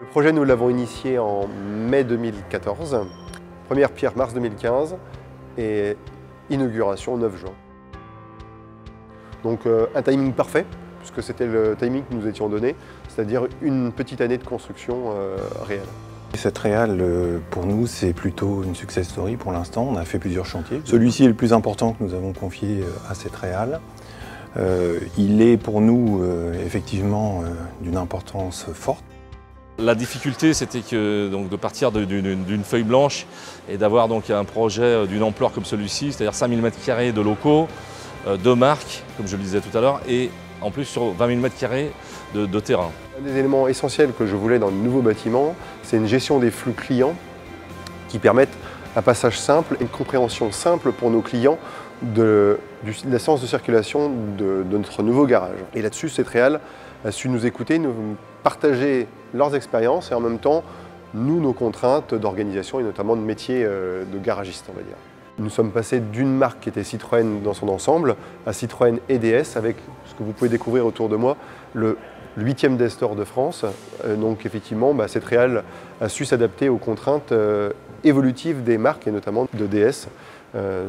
Le projet, nous l'avons initié en mai 2014, première pierre mars 2015 et inauguration 9 juin. Donc un timing parfait, puisque c'était le timing que nous étions donné, c'est-à-dire une petite année de construction réelle. Cette réal, pour nous, c'est plutôt une success story pour l'instant. On a fait plusieurs chantiers. Celui-ci est le plus important que nous avons confié à cette réal. Il est pour nous effectivement d'une importance forte. La difficulté, c'était de partir d'une feuille blanche et d'avoir donc un projet d'une ampleur comme celui-ci, c'est-à-dire 5000 m² de locaux, de marques, comme je le disais tout à l'heure, et en plus sur 20 000 m² de terrain. Un des éléments essentiels que je voulais dans le nouveau bâtiment, c'est une gestion des flux clients qui permettent un passage simple et une compréhension simple pour nos clients de la séance de circulation de notre nouveau garage. Et là-dessus, cette réal a su nous écouter, nous partager leurs expériences et en même temps, nos contraintes d'organisation et notamment de métier de garagiste, on va dire. Nous sommes passés d'une marque qui était Citroën dans son ensemble à Citroën et DS avec ce que vous pouvez découvrir autour de moi, le 8e DS-Store de France. Donc effectivement, cette réal a su s'adapter aux contraintes évolutives des marques et notamment de DS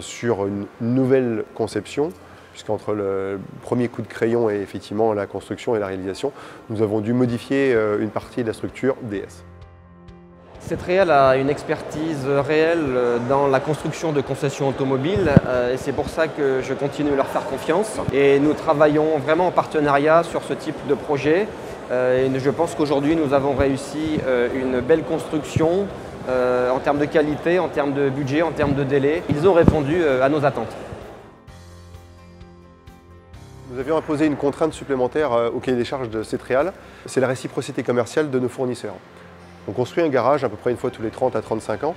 sur une nouvelle conception, puisqu'entre le premier coup de crayon et effectivement la construction et la réalisation, nous avons dû modifier une partie de la structure DS. Cette réal a une expertise réelle dans la construction de concessions automobiles et c'est pour ça que je continue à leur faire confiance. Et nous travaillons vraiment en partenariat sur ce type de projet. Et je pense qu'aujourd'hui nous avons réussi une belle construction en termes de qualité, en termes de budget, en termes de délai. Ils ont répondu à nos attentes. Nous avions imposé une contrainte supplémentaire au cahier des charges de cette réal, c'est la réciprocité commerciale de nos fournisseurs. On construit un garage à peu près une fois tous les 30 à 35 ans,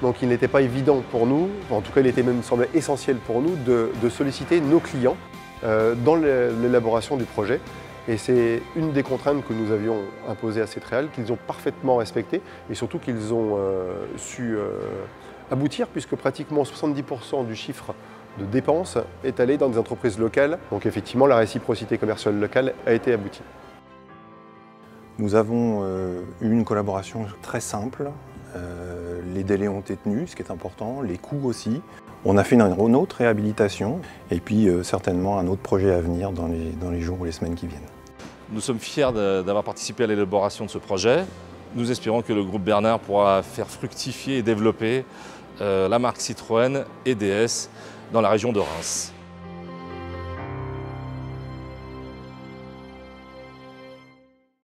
donc il n'était pas évident pour nous, en tout cas il était même, me semblait essentiel pour nous, de solliciter nos clients dans l'élaboration du projet. Et c'est une des contraintes que nous avions imposées à cette réal, qu'ils ont parfaitement respectées et surtout qu'ils ont su aboutir, puisque pratiquement 70% du chiffre de dépenses est allé dans des entreprises locales. Donc effectivement, la réciprocité commerciale locale a été aboutie. Nous avons eu une collaboration très simple. Les délais ont été tenus, ce qui est important, les coûts aussi. On a fait une autre réhabilitation et puis certainement un autre projet à venir dans les jours ou les semaines qui viennent. Nous sommes fiers d'avoir participé à l'élaboration de ce projet. Nous espérons que le groupe Bernard pourra faire fructifier et développer la marque Citroën et DS dans la région de Reims.